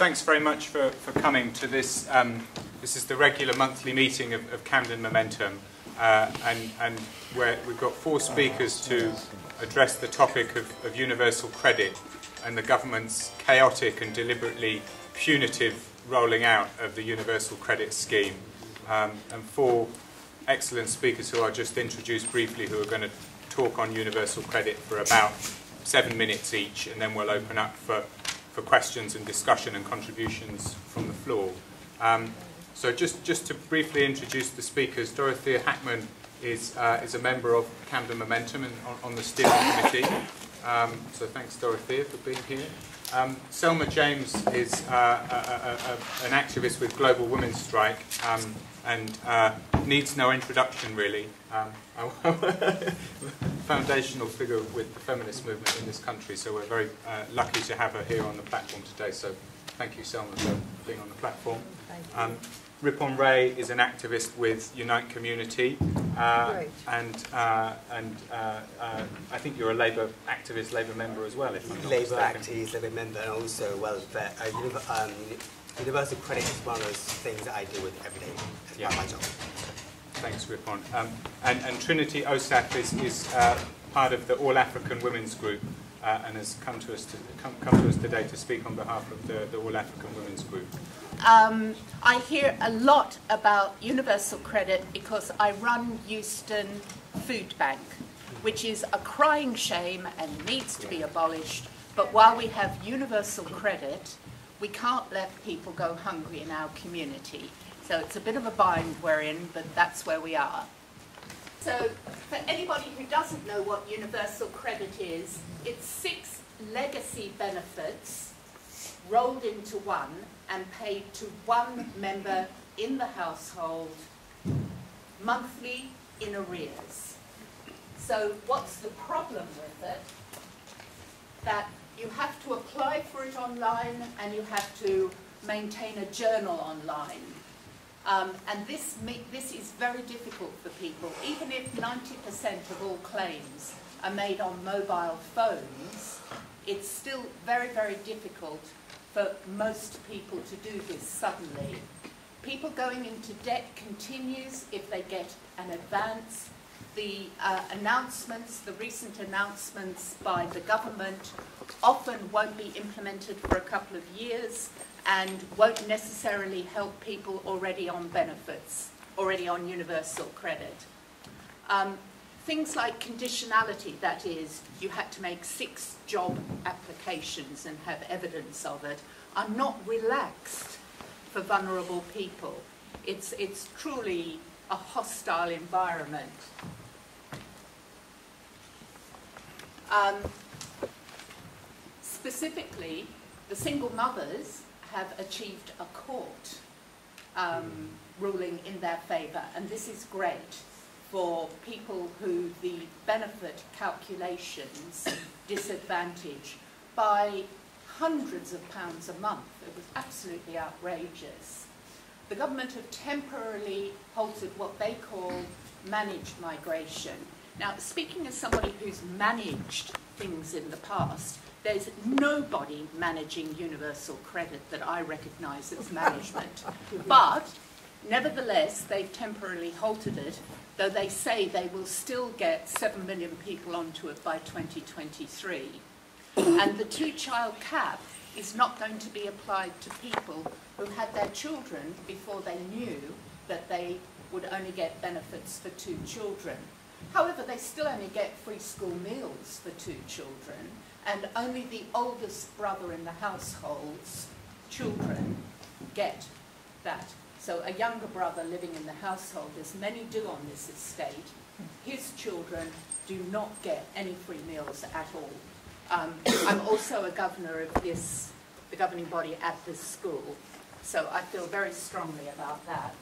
thanks very much for coming to this. This is the regular monthly meeting of Camden Momentum, and where we've got 4 speakers to address the topic of universal credit and the government's chaotic and deliberately punitive rolling out of the universal credit scheme. And 4 excellent speakers who I'll just introduce briefly, who are going to talk on universal credit for about 7 minutes each, and then we'll open up for questions and discussion and contributions from the floor. So just to briefly introduce the speakers, Dorothea Hackman is a member of Camden Momentum and on the steering committee. So thanks, Dorothea, for being here. Selma James is an activist with Global Women's Strike and needs no introduction, really. Foundational figure with the feminist movement in this country, so we're very lucky to have her here on the platform today. So thank you, Selma, for being on the platform. Ripon Ray is an activist with Unite Community, and I think you're a Labour activist, Labour member as well, if I'm not mistaken. Labour activist, Labour member, and also welfare. Universal credit is one of those things that I deal with every day as part of my job. Thanks, Ripon. And Trinity Osaf is part of the All African Women's Group and has come to us today to speak on behalf of the All African Women's Group. I hear a lot about universal credit because I run Euston Food Bank, which is a crying shame and needs to be abolished. But while we have universal credit, we can't let people go hungry in our community. So it's a bit of a bind we're in, but that's where we are. So for anybody who doesn't know what universal credit is, it's 6 legacy benefits rolled into one and paid to one member in the household monthly in arrears. So what's the problem with it? That you have to apply for it online and you have to maintain a journal online. And this is very difficult for people. Even if 90% of all claims are made on mobile phones, it's still very, very difficult for most people to do this suddenly. People going into debt continues if they get an advance. The the recent announcements by the government often won't be implemented for a couple of years and won't necessarily help people already on benefits, already on universal credit. Things like conditionality, that is, you had to make 6 job applications and have evidence of it, are not relaxed for vulnerable people. It's truly a hostile environment. Specifically, the single mothers have achieved a court ruling in their favour, and this is great for people who the benefit calculations disadvantage by hundreds of pounds a month. It was absolutely outrageous. The government have temporarily halted what they call managed migration. Now, speaking as somebody who's managed things in the past, there's nobody managing universal credit that I recognise as management. But, nevertheless, they've temporarily halted it, though they say they will still get 7 million people onto it by 2023. And the 2-child cap is not going to be applied to people who had their children before they knew that they would only get benefits for 2 children. However, they still only get free school meals for 2 children, and only the oldest brother in the household's children get that. So a younger brother living in the household, as many do on this estate, his children do not get any free meals at all. I'm also a governor of the governing body at this school, so I feel very strongly about that.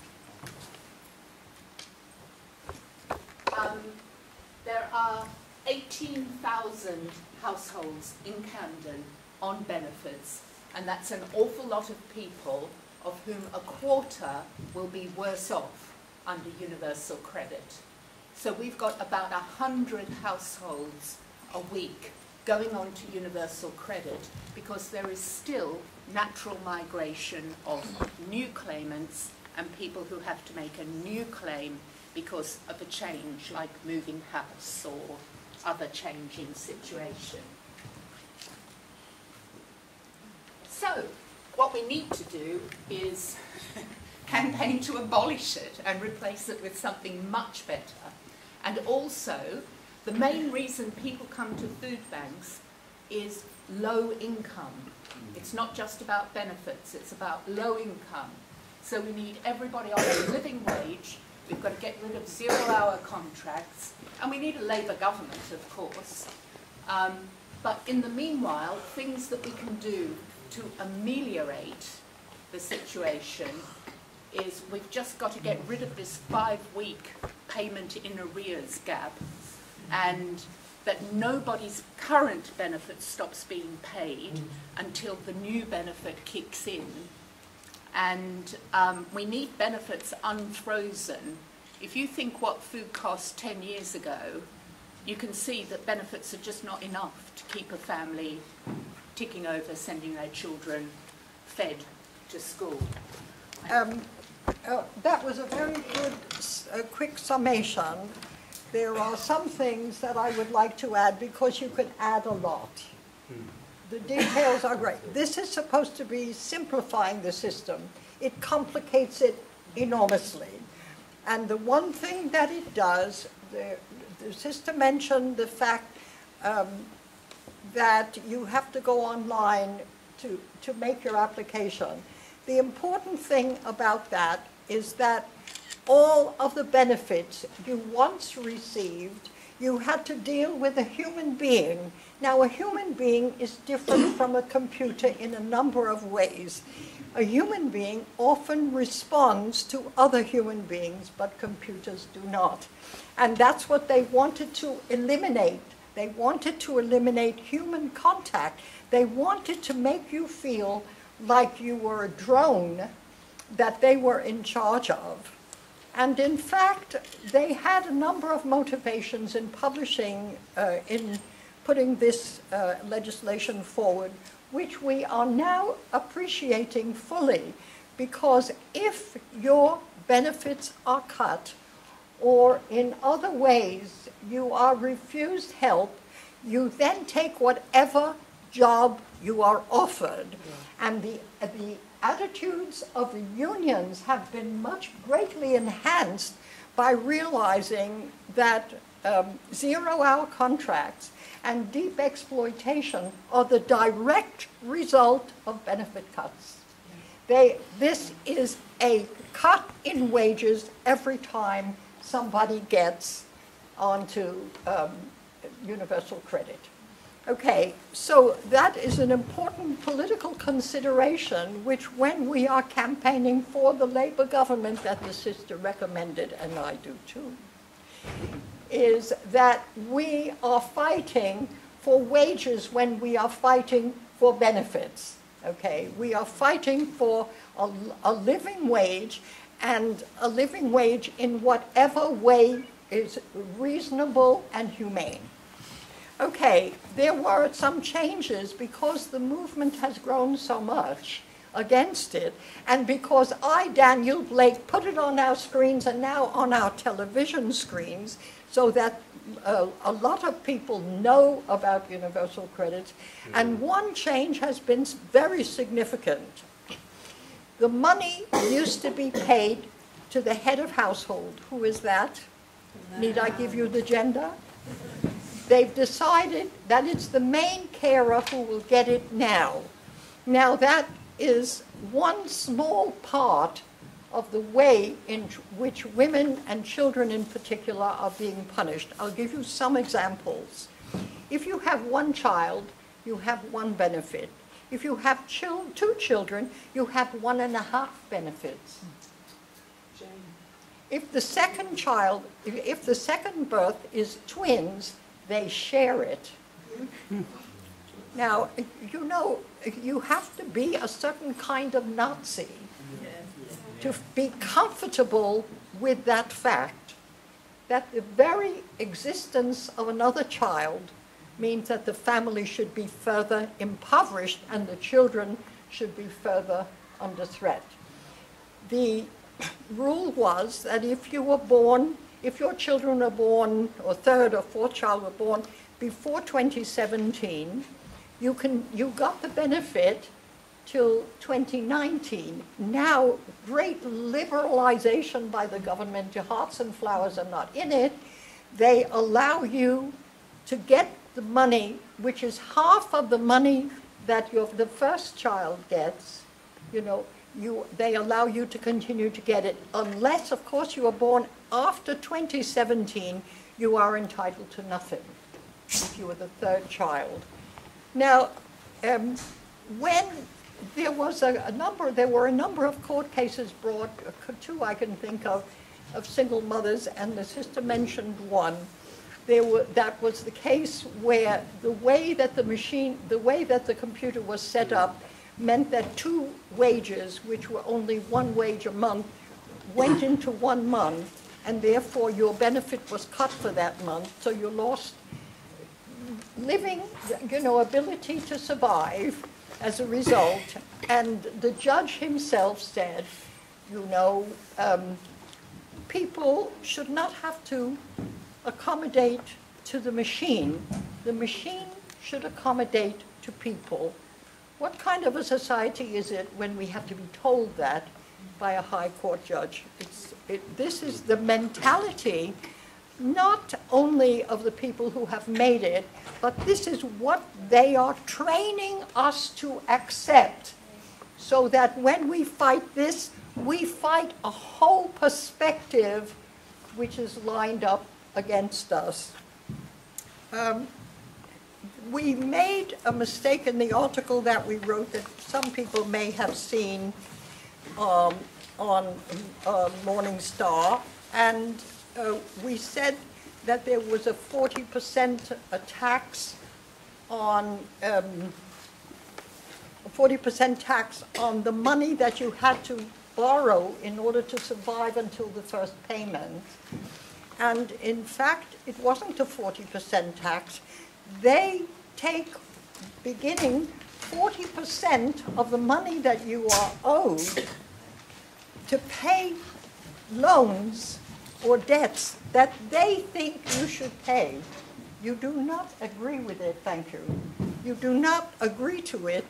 There are 18,000 households in Camden on benefits, and that's an awful lot of people, of whom a quarter will be worse off under universal credit. So we've got about 100 households a week going on to universal credit because there is still natural migration of new claimants and people who have to make a new claim because of a change like moving house or other changing situation. So, what we need to do is campaign to abolish it and replace it with something much better. And also, the main reason people come to food banks is low income. It's not just about benefits, it's about low income. So we need everybody on a living wage, we've got to get rid of zero-hour contracts, and we need a Labour government, of course. But in the meanwhile, things that we can do to ameliorate the situation is we've just got to get rid of this 5-week payment in arrears gap, and that nobody's current benefit stops being paid until the new benefit kicks in. And we need benefits unfrozen. If you think what food cost 10 years ago, you can see that benefits are just not enough to keep a family ticking over, sending their children fed to school. That was a very good, quick summation. There are some things that I would like to add because you can add a lot. The details are great. This is supposed to be simplifying the system. It complicates it enormously. And the one thing that it does, the sister mentioned the fact that you have to go online to make your application. The important thing about that is that all of the benefits you once received, you had to deal with a human being. Now, a human being is different from a computer in a number of ways. A human being often responds to other human beings, but computers do not. And that's what they wanted to eliminate. They wanted to eliminate human contact. They wanted to make you feel like you were a drone that they were in charge of. And in fact, they had a number of motivations in publishing, in putting this legislation forward, which we are now appreciating fully, because if your benefits are cut, or in other ways you are refused help, you then take whatever job you are offered. And the attitudes of the unions have been greatly enhanced by realizing that zero-hour contracts and deep exploitation are the direct result of benefit cuts. This is a cut in wages every time somebody gets onto universal credit. Okay, so that is an important political consideration, which when we are campaigning for the Labour government that the sister recommended, and I do too, is that we are fighting for wages when we are fighting for benefits. Okay, we are fighting for a living wage, and a living wage in whatever way is reasonable and humane. Okay, there were some changes because the movement has grown so much against it, and because I, Daniel Blake, put it on our screens and now on our television screens so that a lot of people know about universal credits, and one change has been very significant. The money used to be paid to the head of household. Who is that? Need I give you the gender? They've decided that it's the main carer who will get it now. Now that is one small part of the way in which women and children in particular are being punished. I'll give you some examples. If you have one child, you have one benefit. If you have two children, you have 1.5 benefits. If the second child, if the second birth is twins, they share it. Now, you know, you have to be a certain kind of Nazi to be comfortable with that fact, that the very existence of another child means that the family should be further impoverished and the children should be further under threat. The rule was that if you were born, if your children were born, or third or fourth child were born before 2017, you got the benefit till 2019. Now, great liberalization by the government, your hearts and flowers are not in it. They allow you to get the money, which is half of the money that the first child gets. You know, they allow you to continue to get it, unless, of course, you were born after 2017, you are entitled to nothing if you were the third child. Now, when there were a number of court cases brought, two I can think of single mothers, and the sister mentioned one. That was the case where the way that the computer was set up meant that two wages, which were only one wage a month, went into 1 month, and therefore your benefit was cut for that month, so you lost living, ability to survive as a result. And the judge himself said, people should not have to accommodate to the machine. The machine should accommodate to people. What kind of a society is it when we have to be told that by a high court judge? This is the mentality not only of the people who have made it, but this is what they are training us to accept, so that when we fight this, we fight a whole perspective which is lined up against us. We made a mistake in the article that we wrote that some people may have seen on Morning Star, and we said that there was a 40% tax on 40% tax on the money that you had to borrow in order to survive until the first payment. And in fact, it wasn't a 40% tax. They take, beginning, 40% of the money that you are owed to pay loans or debts that they think you should pay. You do not agree with it, thank you. You do not agree to it.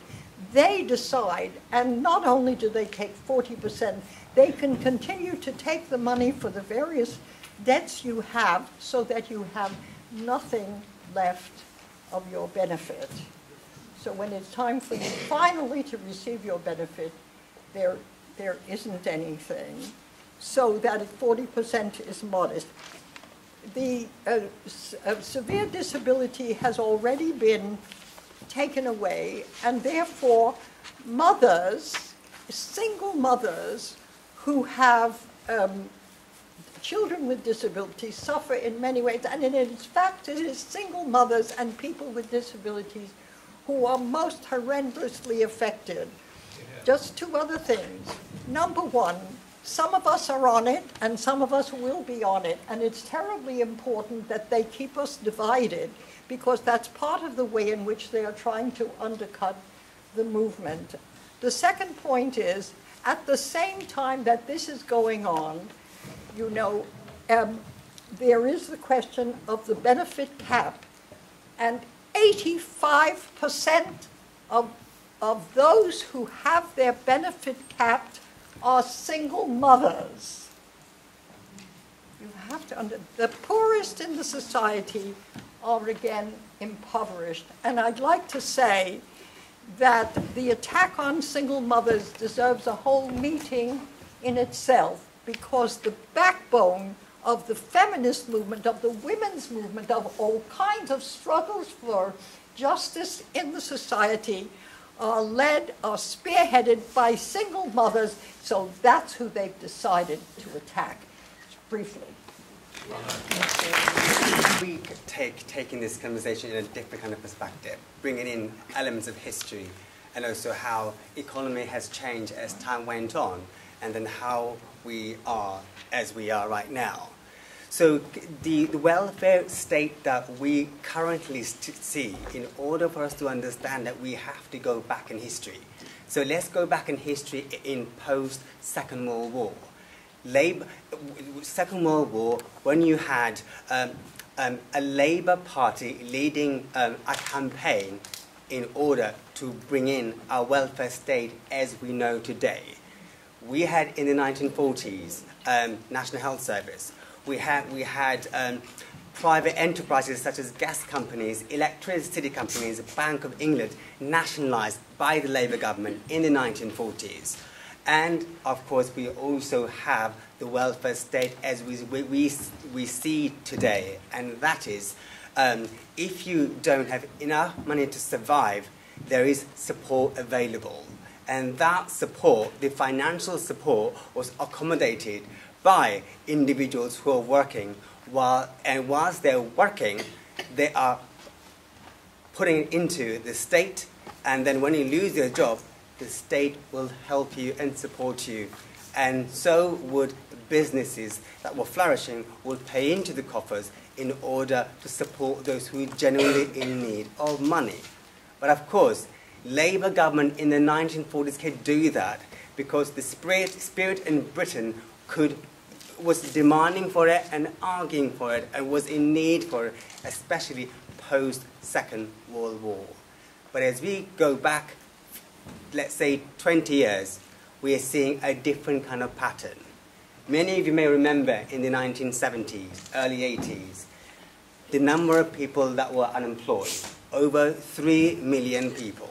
They decide, and not only do they take 40%, they can continue to take the money for the various debts you have so that you have nothing left of your benefit. So when it's time for you finally to receive your benefit, there isn't anything. So that 40% is modest. The severe disability has already been taken away, and therefore mothers, single mothers who have children with disabilities suffer in many ways, and in fact it is single mothers and people with disabilities who are most horrendously affected. Yeah. Just two other things. Number one, some of us are on it and some of us will be on it, and it's terribly important that they keep us divided, because that's part of the way in which they are trying to undercut the movement. The second point is, at the same time that this is going on, there is the question of the benefit cap, and 85% of those who have their benefit capped are single mothers. You have to the poorest in the society are again impoverished. And I'd like to say that the attack on single mothers deserves a whole meeting in itself, because the backbone of the feminist movement, of the women's movement, of all kinds of struggles for justice in the society are spearheaded by single mothers, so that's who they've decided to attack. Briefly. We taking this conversation in a different kind of perspective, bringing in elements of history, and also how economy has changed as time went on, and then how we are as we are right now. So the welfare state that we currently see, in order for us to understand that, we have to go back in history. So let's go back in history in post-Second World War. Second World War, when you had a Labour Party leading a campaign in order to bring in our welfare state as we know today. We had in the 1940s National Health Service. We had private enterprises such as gas companies, electricity companies, Bank of England, nationalised by the Labour government in the 1940s. And, of course, we also have the welfare state as we see today. And that is, if you don't have enough money to survive, there is support available. And that support, the financial support, was accommodated by individuals who are working, whilst they're working, they are putting it into the state, and then when you lose your job, the state will help you and support you. And so would businesses that were flourishing would pay into the coffers in order to support those who are genuinely in need of money. But of course, Labour government in the 1940s could do that because the spirit in Britain was demanding for it and arguing for it and was in need for it, especially post-Second World War. But as we go back, let's say 20 years, we are seeing a different kind of pattern. Many of you may remember in the 1970s, early 80s, the number of people that were unemployed, over 3 million people.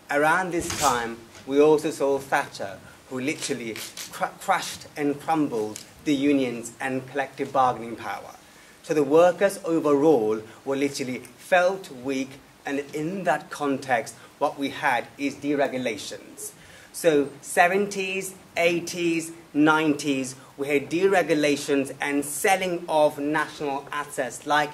Around this time, we also saw Thatcher, who literally crushed and crumbled the unions and collective bargaining power. So the workers overall were literally felt weak, and in that context, what we had is deregulations. So 70s, 80s, 90s, we had deregulations and selling of national assets like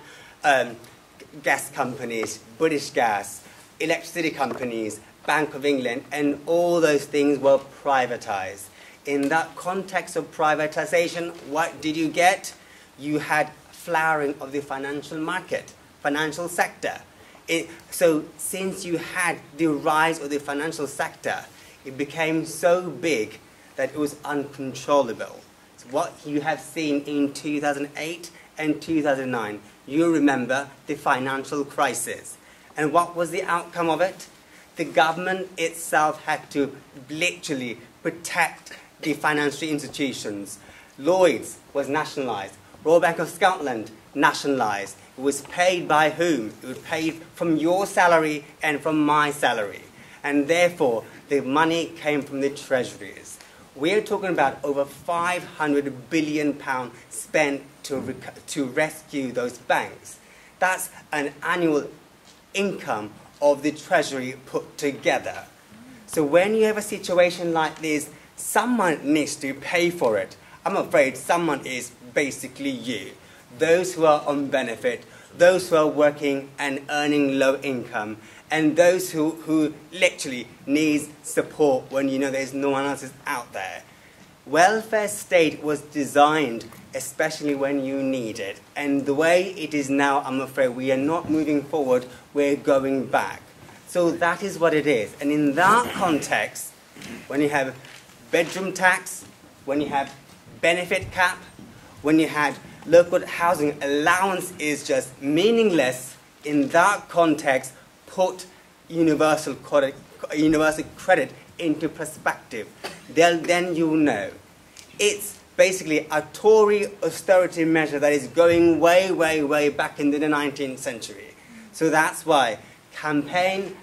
gas companies, British Gas, electricity companies, Bank of England, and all those things were privatized. In that context of privatization, what did you get? You had flowering of the financial market, financial sector. So since you had the rise of the financial sector, it became so big that it was uncontrollable. So what you have seen in 2008 and 2009, you remember the financial crisis. And what was the outcome of it? The government itself had to literally protect the financial institutions. Lloyd's was nationalised. Royal Bank of Scotland nationalised. It was paid by whom? It was paid from your salary and from my salary. And therefore, the money came from the treasuries. We're talking about over £500 billion spent to rescue those banks. That's an annual income of the treasury put together. So when you have a situation like this, someone needs to pay for it. I'm afraid someone is basically you. Those who are on benefit, those who are working and earning low income, and those who literally need support when you know there's no one else out there. Welfare state was designed especially when you need it. And the way it is now, I'm afraid, we are not moving forward, we're going back. So that is what it is. And in that context, when you have bedroom tax, when you have benefit cap, when you have local housing allowance is just meaningless, in that context, put universal credit into perspective. Then you know. It's basically a Tory austerity measure that is going way, way, way back into the 19th century. So that's why campaign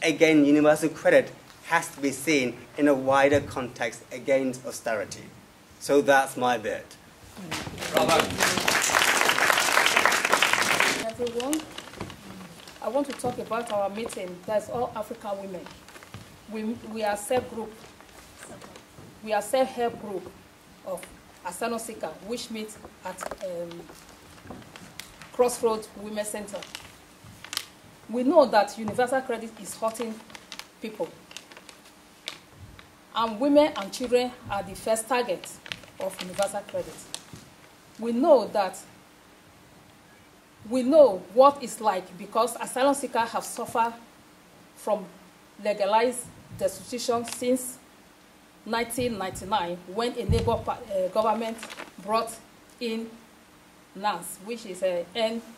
against universal credit has to be seen in a wider context against austerity. So that's my bit. Everyone, I want to talk about our meeting. That's all African women. We are self-group. We are self-help group of asylum seekers, which meet at Crossroads Women's Center. We know that universal credit is hurting people. And women and children are the first target of universal credit. we know what it's like because asylum seekers have suffered from legalized destitution since 1999 when a Labour government brought in NAS, which is a NASS.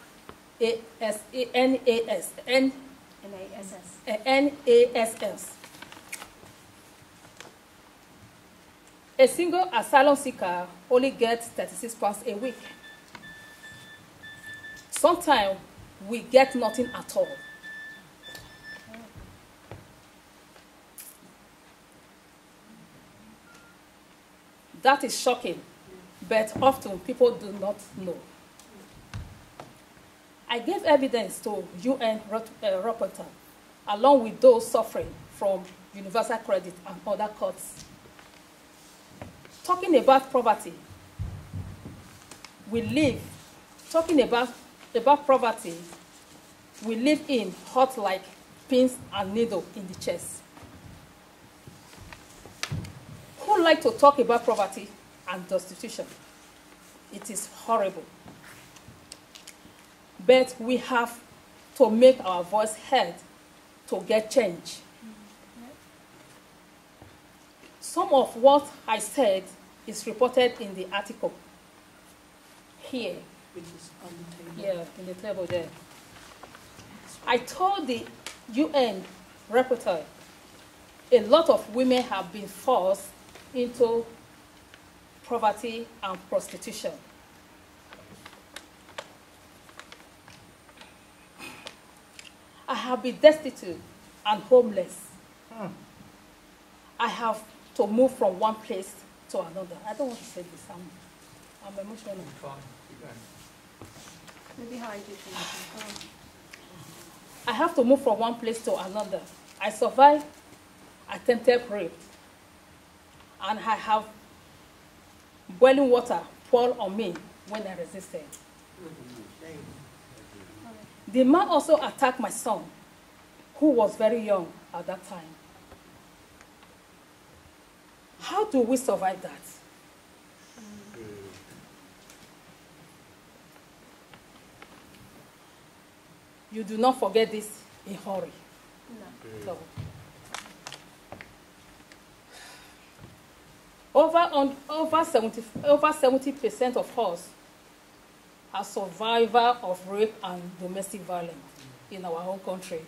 A single asylum seeker only gets £36 a week. Sometimes we get nothing at all. That is shocking, but often people do not know. I gave evidence to UN rapporteur, along with those suffering from universal credit and other courts. Talking about poverty, talking about poverty, we live in hot like pins and needle in the chest. Who like to talk about poverty and destitution? It is horrible. But we have to make our voice heard to get change. Some of what I said is reported in the article here. Which is on the table. Yeah, in the table there. I told the UN rapporteur a lot of women have been forced into poverty and prostitution. I have been destitute and homeless. I have to move from one place to another. I don't want to say this. I'm emotional. Behind you. I have to move from one place to another. I survived attempted rape, and I have boiling water poured on me when I resisted. The man also attacked my son, who was very young at that time. How do we survive that? You do not forget this in a hurry. No. So, over 70% of us are survivors of rape and domestic violence in our own country.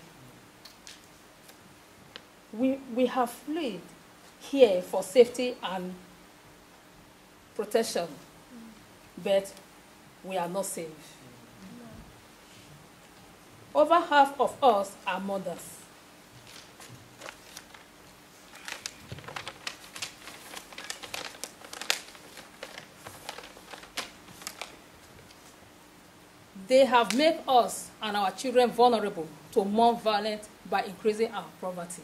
We have fled here for safety and protection, but we are not safe. Over half of us are mothers. They have made us and our children vulnerable to more violence by increasing our poverty.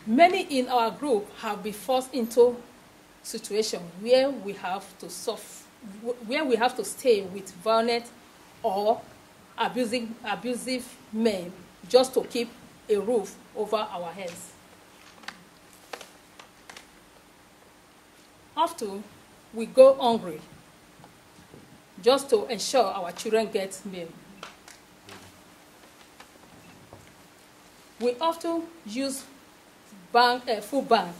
Many in our group have been forced into situations where we have to stay with violent or abusive men just to keep a roof over our heads. Often, we go hungry just to ensure our children get meal. We often use food bank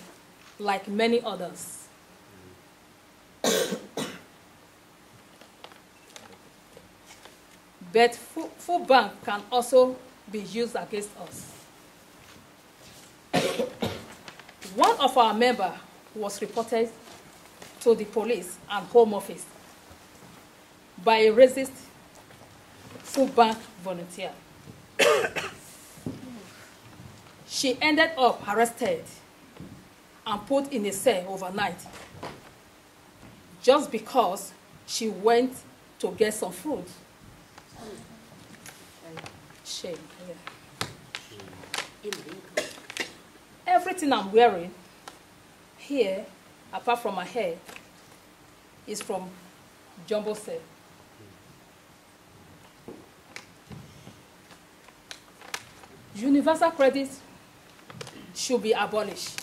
like many others. But food bank can also be used against us. One of our members was reported to the police and Home Office by a racist food bank volunteer. She ended up arrested and put in a cell overnight just because she went to get some food. Shame. Yeah. Everything I'm wearing here, apart from my hair, is from Jumbo Cell. Universal credit should be abolished.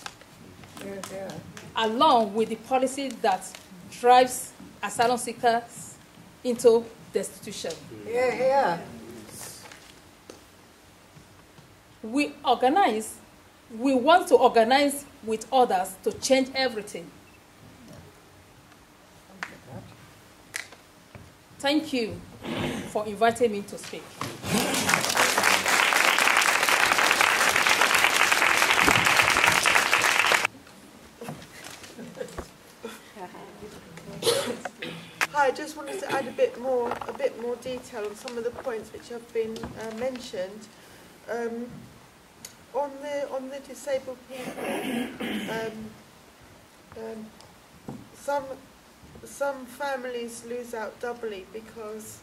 Yeah. along with the policy that drives asylum seekers into destitution. Yeah, yeah. We want to organize with others to change everything. Thank you for inviting me to speak. Hi, I just wanted to add a bit more detail on some of the points which have been mentioned. On the disabled people, some families lose out doubly because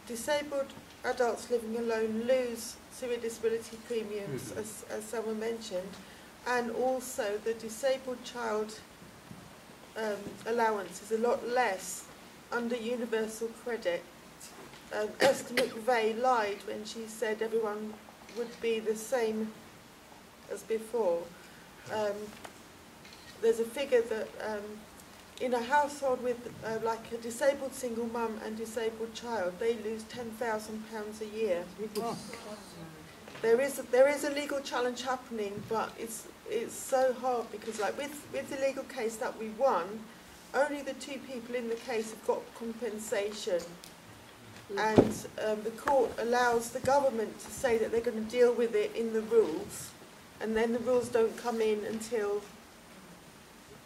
disabled adults living alone lose severe disability premiums, as someone mentioned, and also the disabled child allowance is a lot less under universal credit. Esther McVeigh lied when she said everyone would be the same as before. There's a figure that in a household with like a disabled single mum and disabled child, they lose £10,000 a year. There is a legal challenge happening, but it's so hard because, like with the legal case that we won, only the two people in the case have got compensation, and the court allows the government to say that they're going to deal with it in the rules, and then the rules don't come in until,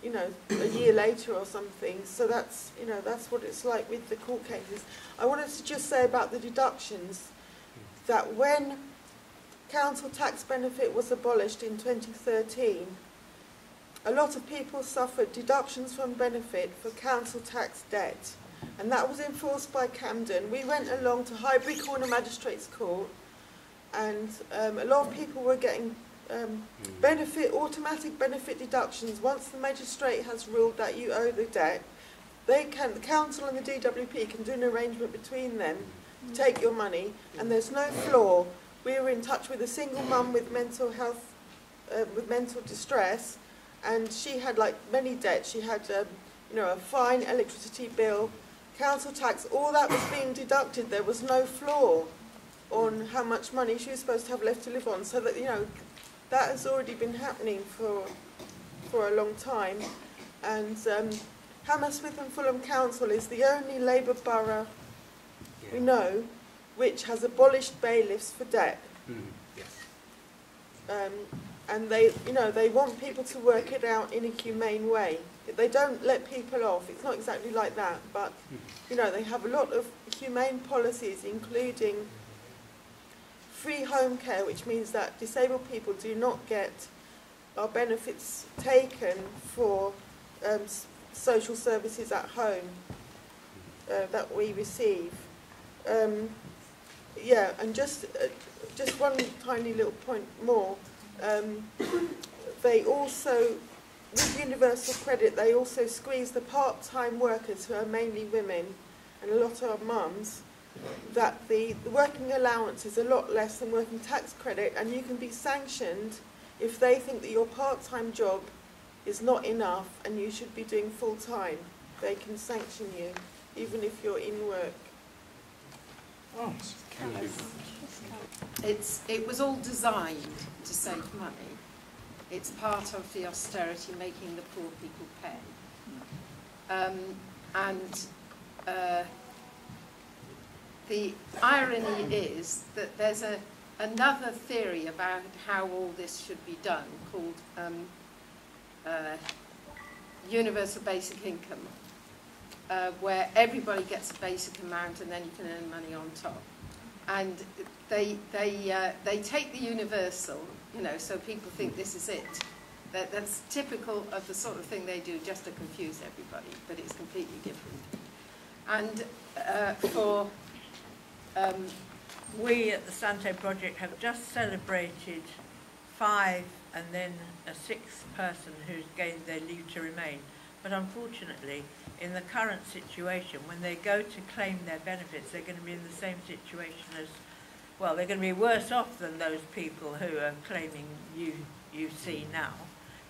you know, a year later or something. So that's, you know, that's what it's like with the court cases. I wanted to just say about the deductions that when council tax benefit was abolished in 2013, a lot of people suffered deductions from benefit for council tax debt, and that was enforced by Camden. We went along to Highbury Corner Magistrates Court, and a lot of people were getting automatic benefit deductions. Once the magistrate has ruled that you owe the debt, the council and the DWP can do an arrangement between them to take your money, and there's no flaw. We were in touch with a single mum with mental health, with mental distress, and she had like many debts. She had, you know, a fine, electricity bill, council tax, all that was being deducted. There was no flaw on how much money she was supposed to have left to live on. So that, you know, that has already been happening for a long time. And Hammersmith and Fulham Council is the only Labour borough we know which has abolished bailiffs for debt. And they, you know, they want people to work it out in a humane way. They don't let people off. It's not exactly like that, but you know, they have a lot of humane policies, including free home care, which means that disabled people do not get our benefits taken for social services at home that we receive. Yeah, and just one tiny little point more. They also, with universal credit, they also squeeze the part-time workers, who are mainly women and a lot of mums, that the working allowance is a lot less than working tax credit, and you can be sanctioned if they think that your part-time job is not enough and you should be doing full-time. They can sanction you, even if you're in work. Oh. It was all designed to save money. It's part of the austerity, making the poor people pay. The irony is that there's another theory about how all this should be done, called universal basic income, where everybody gets a basic amount and then you can earn money on top. And they take the universal, you know, so people think this is it. That's typical of the sort of thing they do just to confuse everybody, but it's completely different. And we at the Sante Project have just celebrated 5 and then a 6th person who's gained their leave to remain. But unfortunately, in the current situation, when they go to claim their benefits, they're going to be in the same situation as well, they're going to be worse off than those people who are claiming UC now,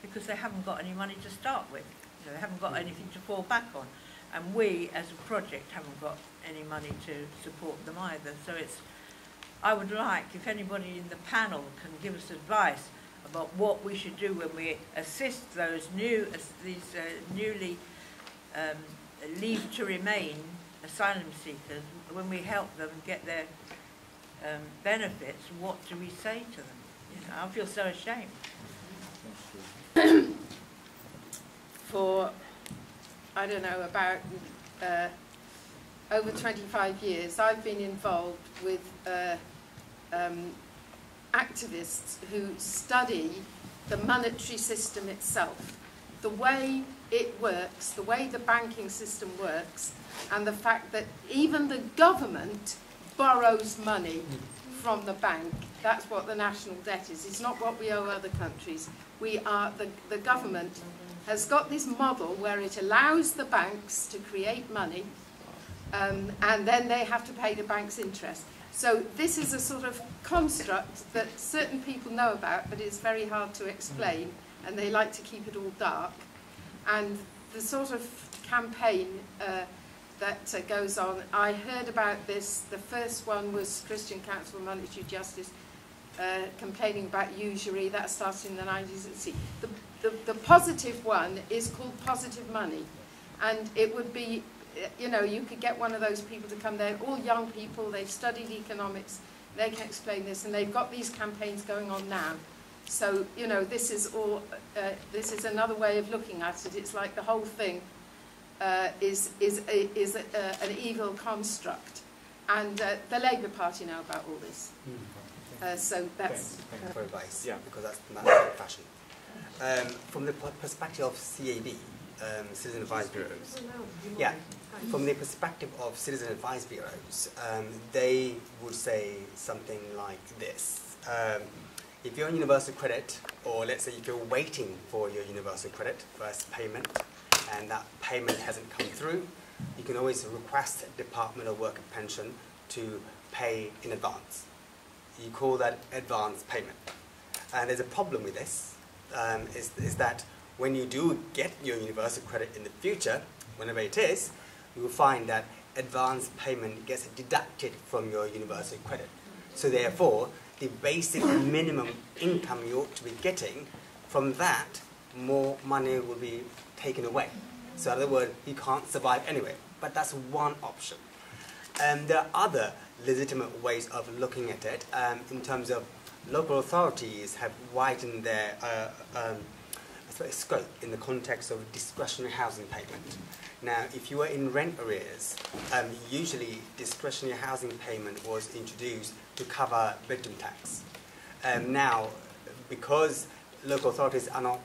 because they haven't got any money to start with. You know, they haven't got anything to fall back on. And we, as a project, haven't got any money to support them either. So I would like, if anybody in the panel can give us advice about what we should do when we assist these newly leave to remain asylum seekers, when we help them get their benefits, what do we say to them? You know, I feel so ashamed. For, I don't know, about over 25 years, I've been involved with activists who study the monetary system itself, the way it works, the way the banking system works, and the fact that even the government borrows money from the bank. That's what the national debt is. It's not what we owe other countries. The government has got this model where it allows the banks to create money, and then they have to pay the bank's interest. So this is a sort of construct that certain people know about, but it's very hard to explain, and they like to keep it all dark. And the sort of campaign that goes on, I heard about this. The first one was Christian Council for Monetary Justice, complaining about usury. That started in the 90s. See, the positive one is called positive money, and it would be, you know, you could get one of those people to come there, all young people, they've studied economics, they can explain this, and they've got these campaigns going on now. So, you know, this is all, this is another way of looking at it. It's like the whole thing is an evil construct. And the Labour Party know about all this. So that's... Thank you for advice, because that's the fashion. From the perspective of CAB, Citizen Advice Bureaus, from the perspective of Citizen Advice Bureaus, they would say something like this. If you're on universal credit, or let's say if you're waiting for your universal credit first payment, and that payment hasn't come through, you can always request Department of Work and Pension to pay in advance. You call that advance payment. And there's a problem with this, is that when you do get your universal credit in the future, whenever it is, you will find that advance payment gets deducted from your universal credit. So therefore, the basic minimum income you ought to be getting, from that, more money will be taken away. So in other words, you can't survive anyway. But that's one option. There are other legitimate ways of looking at it, in terms of local authorities have widened their scope in the context of discretionary housing payment. Now, if you were in rent arrears, usually discretionary housing payment was introduced to cover bedroom tax. Now, because local authorities are not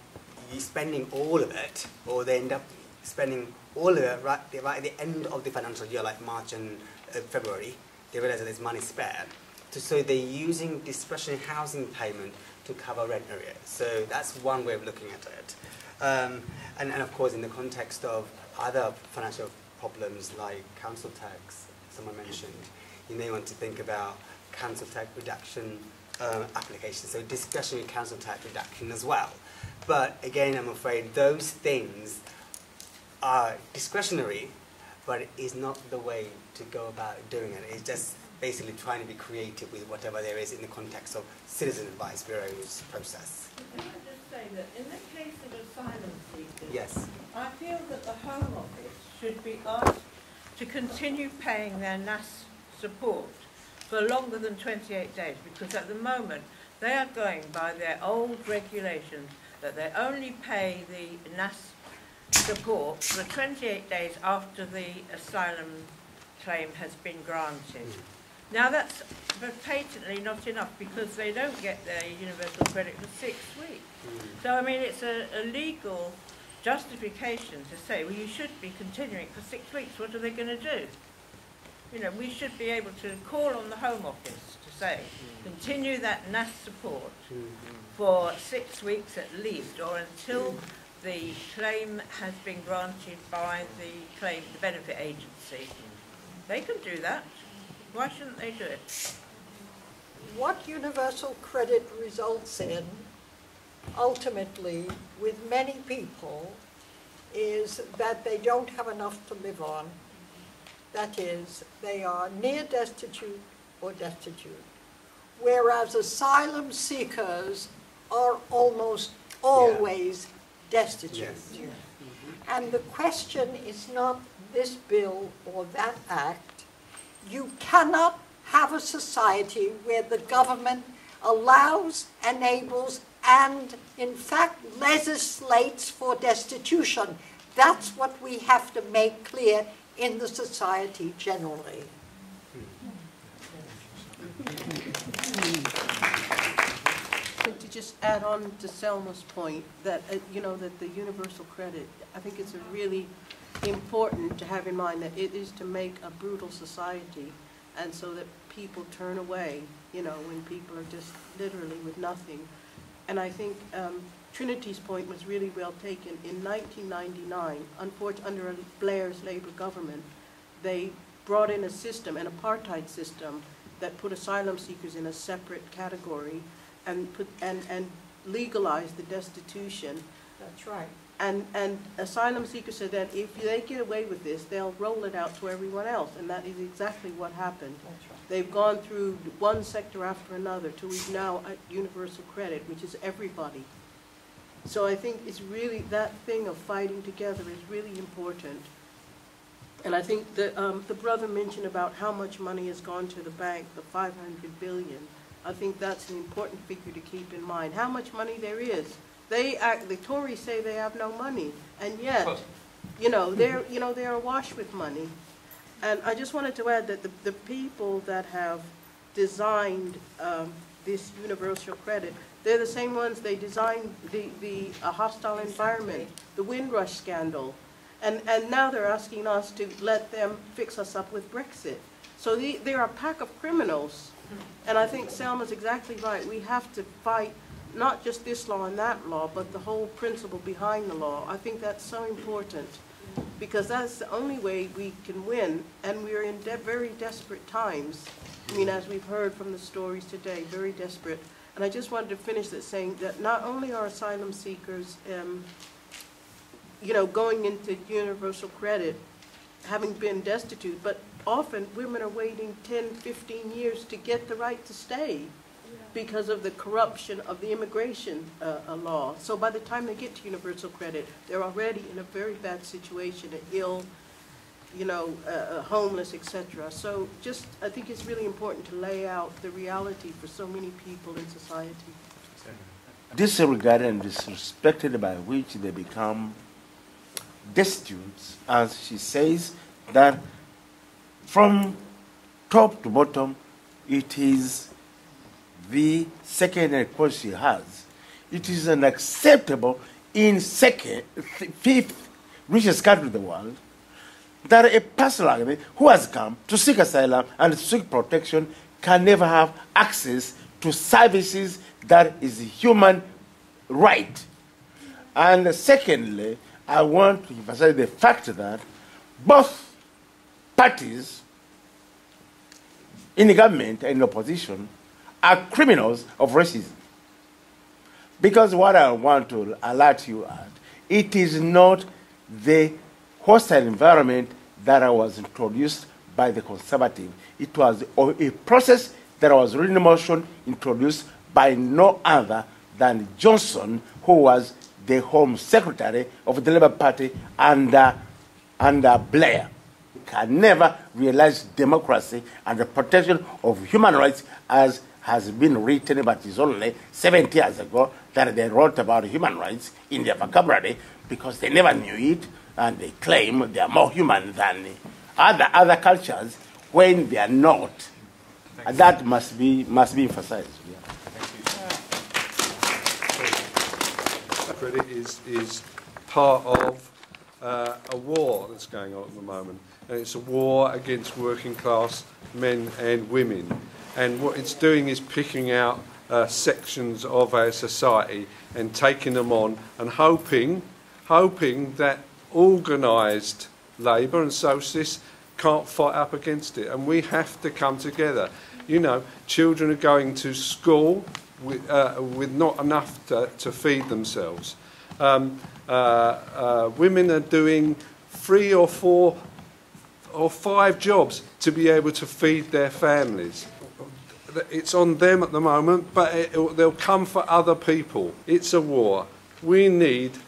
spending all of it, or they end up spending all of it right at the end of the financial year, like March and February, they realize that there's money spared. So they're using discretionary housing payment to cover rent arrears. So that's one way of looking at it. And of course, in the context of other financial problems like council tax, someone mentioned, you may want to think about council tax reduction applications, so discretionary council tax reduction as well. But again, I'm afraid those things are discretionary, but it is not the way to go about doing it. It's just basically trying to be creative with whatever there is in the context of Citizen Advice Bureau's process. Can I just say that in the case of asylum seekers, yes, I feel that the Home Office should be asked to continue paying their NAS support for longer than 28 days, because at the moment they are going by their old regulations that they only pay the NAS support for 28 days after the asylum claim has been granted. Now that's patently not enough, because they don't get their universal credit for 6 weeks. So I mean, it's a legal justification to say, well, you should be continuing for 6 weeks. What are they going to do? You know, we should be able to call on the Home Office to say, continue that NAS support for 6 weeks at least, or until the claim has been granted by the benefit agency. They can do that. Why shouldn't they do it? what universal credit results in, ultimately, with many people, is that they don't have enough to live on. That is, they are near destitute or destitute. Whereas asylum seekers are almost always destitute. Yes. And the question is not this bill or that act. You cannot have a society where the government allows, enables, and in fact legislates for destitution. That's what we have to make clear in the society generally. To just add on to Selma's point that you know, that the universal credit, I think it's really important to have in mind that it is to make a brutal society, and so that people turn away, you know, when people are just literally with nothing. And I think Trinity's point was really well taken. In 1999, unfortunately, under Blair's Labour government, they brought in a system, an apartheid system, that put asylum seekers in a separate category and legalized the destitution. That's right. And asylum seekers said that if they get away with this, they'll roll it out to everyone else, and that is exactly what happened. That's right. They've gone through one sector after another till we've now at universal credit, which is everybody. So I think it's really, that thing of fighting together is really important. And I think the brother mentioned about how much money has gone to the bank, the 500 billion. I think that's an important figure to keep in mind. How much money there is. The Tories say they have no money, and yet, they're awash with money. And I just wanted to add that the people that have designed this universal credit, they're the same ones, they designed the hostile environment, the Windrush scandal. And now they're asking us to let them fix us up with Brexit. So they're a pack of criminals. And I think Selma's exactly right. We have to fight not just this law and that law, but the whole principle behind the law. I think that's so important, because that's the only way we can win, and we're in very desperate times. I mean, as we've heard from the stories today, very desperate. And I just wanted to finish that saying that not only are asylum seekers, going into universal credit, having been destitute, but often women are waiting 10, 15 years to get the right to stay because of the corruption of the immigration law. So by the time they get to universal credit, they're already in a very bad situation, ill, homeless, etc. So I think it's really important to lay out the reality for so many people in society. Disregarded and disrespected, by which they become destitute, as she says, that from top to bottom, it is the secondary course she has. It is unacceptable in fifth richest country in the world that a person like me who has come to seek asylum and to seek protection can never have access to services that is a human right. And secondly, I want to emphasize the fact that both parties in the government and in opposition are criminals of racism. Because what I want to alert you at, it is not the hostile environment that was introduced by the Conservative. It was a process that was really in motion, introduced by no other than Johnson, who was the Home Secretary of the Labour Party under Blair. We can never realize democracy and the protection of human rights as has been written, but it's only 70 years ago that they wrote about human rights in their vocabulary, because they never knew it, and they claim they are more human than other cultures when they are not. And that must be emphasized. Yeah. Credit is part of a war that's going on at the moment, and it's a war against working class men and women. And what it's doing is picking out sections of our society and taking them on, and hoping that organised labour and socialists can't fight up against it. And we have to come together. You know, children are going to school with not enough to feed themselves. Women are doing 3 or 4 or 5 jobs to be able to feed their families. It's on them at the moment, but they'll come for other people. It's a war. We need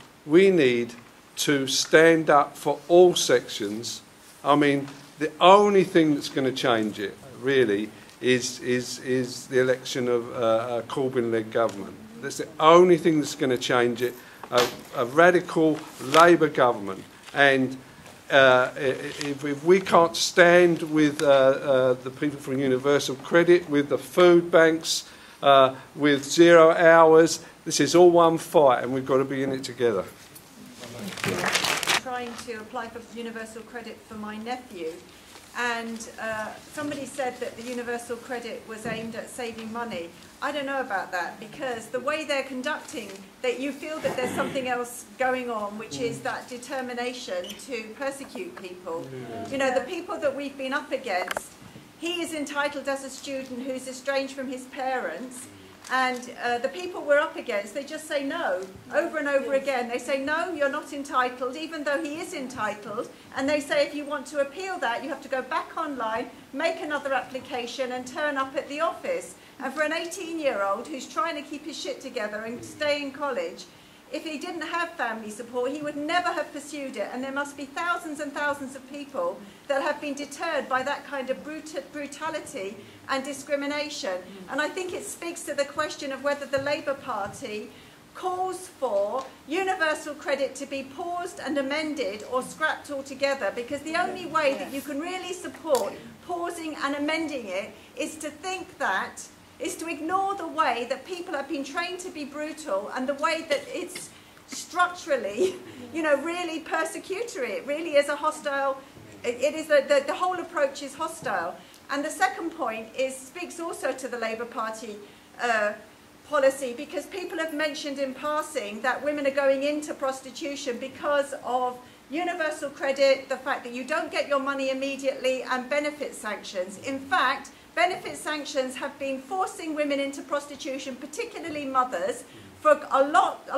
to stand up for all sections. I mean, the only thing that's going to change it, really, is the election of a Corbyn-led government. That's the only thing that's going to change it, a radical Labour government. And if we can't stand with the people from Universal Credit, with the food banks, with 0 hours, this is all one fight, and we've got to be in it together. Trying to apply for universal credit for my nephew, and somebody said that the universal credit was aimed at saving money. I don't know about that, because the way they're conducting, that you feel that there's something else going on, which is that determination to persecute people. You know, the people that we've been up against, he is entitled as a student who's estranged from his parents, and the people we're up against, they just say no, over and over again. They say, no, you're not entitled, even though he is entitled. And they say if you want to appeal that, you have to go back online, make another application and turn up at the office. And for an 18-year-old who's trying to keep his shit together and stay in college, if he didn't have family support, he would never have pursued it. And there must be thousands and thousands of people that have been deterred by that kind of brutality and discrimination. And I think it speaks to the question of whether the Labour Party calls for universal credit to be paused and amended or scrapped altogether, because the only way that you can really support pausing and amending it is to think that, is to ignore the way that people have been trained to be brutal and the way that it's structurally, you know, really persecutory. It really is a hostile, it is the whole approach is hostile. And the second point speaks also to the Labour Party policy, because people have mentioned in passing that women are going into prostitution because of universal credit, the fact that you don't get your money immediately, and benefit sanctions. In fact, benefit sanctions have been forcing women into prostitution, particularly mothers, for a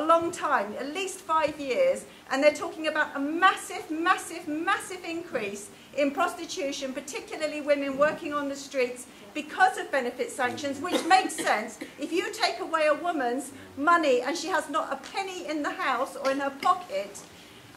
long time, at least 5 years, and they're talking about a massive, massive, massive increase in prostitution, particularly women working on the streets because of benefit sanctions, which makes sense. If you take away a woman's money and she has not a penny in the house or in her pocket,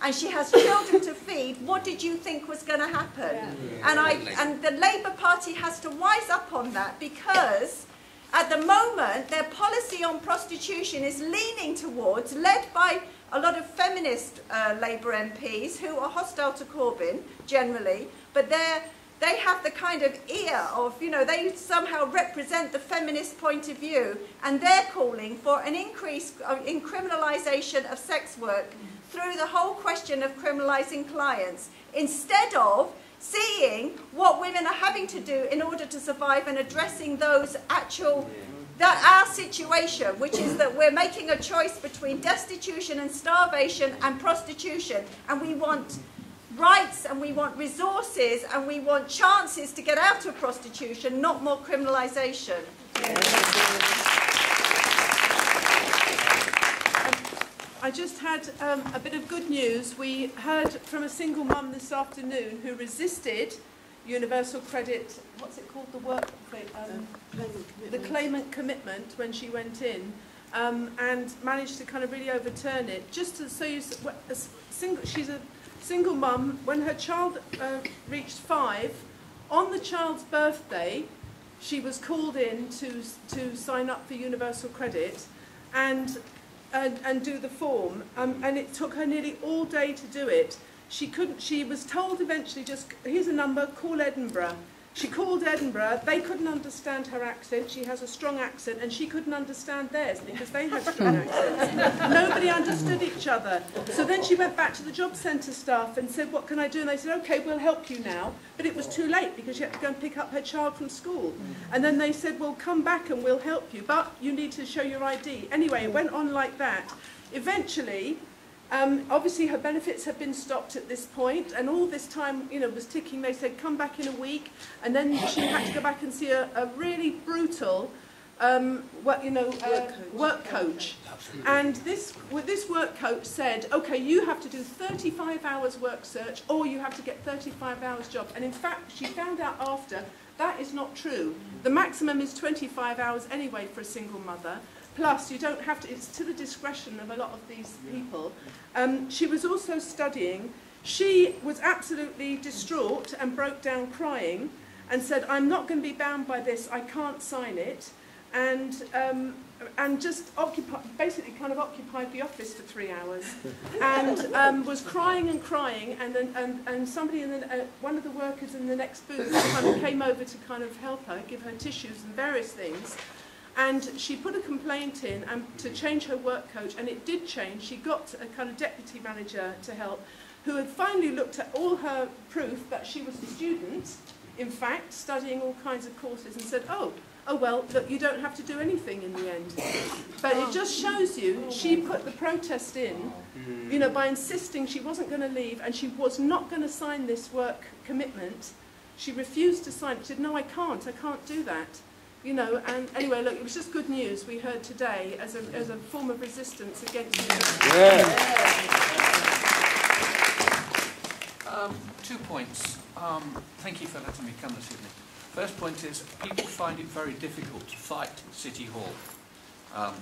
and she has children to feed, what did you think was going to happen? And the Labour Party has to wise up on that, because at the moment their policy on prostitution is leaning towards, led by a lot of feminist Labour MPs who are hostile to Corbyn generally, but they have the kind of ear of, you know, they somehow represent the feminist point of view, and they're calling for an increase in criminalisation of sex work through the whole question of criminalising clients, instead of seeing what women are having to do in order to survive and addressing those actual, our situation, which is that we're making a choice between destitution and starvation and prostitution, and we want rights and we want resources and we want chances to get out of prostitution, not more criminalisation. I just had a bit of good news. We heard from a single mum this afternoon who resisted universal credit, what's it called, the claimant commitment when she went in, and managed to kind of really overturn it. Just to, so you, she's a single mum. When her child reached 5, on the child's birthday, she was called in to sign up for universal credit and do the form, and it took her nearly all day to do it. She was told eventually, just, here's a number, call Edinburgh. She called Edinburgh, they couldn't understand her accent, she has a strong accent, and she couldn't understand theirs because they had strong accents. Nobody understood each other. So then she went back to the job centre staff and said, what can I do? And they said, okay, we'll help you now. But it was too late because she had to go and pick up her child from school. And then they said, well, come back and we'll help you, but you need to show your ID. Anyway, it went on like that. Eventually, Obviously, her benefits have been stopped at this point, and all this time, was ticking. They said, come back in a week, and then she had to go back and see a really brutal work coach. And this work coach said, okay, you have to do 35 hours work search, or you have to get 35 hours job. And in fact, she found out after, that is not true. The maximum is 25 hours anyway for a single mother. Plus, you don't have to, it's to the discretion of a lot of these people. She was also studying. She was absolutely distraught and broke down crying and said, I'm not going to be bound by this, I can't sign it. And just basically kind of occupied the office for 3 hours. And was crying and crying, and somebody, one of the workers in the next booth kind of came over to kind of help her, give her tissues and various things. And she put a complaint in to change her work coach, and it did change. She got a kind of deputy manager to help, who had finally looked at all her proof that she was a student, in fact, studying all kinds of courses, and said, oh well, look, you don't have to do anything in the end. But it just shows you, she put the protest in, by insisting she wasn't going to leave, and she was not going to sign this work commitment. She refused to sign it. She said, no, I can't do that. And anyway, look, it was just good news we heard today as a form of resistance against it. Yeah. 2 points. Thank you for letting me come this evening. First point is, people find it very difficult to fight City Hall.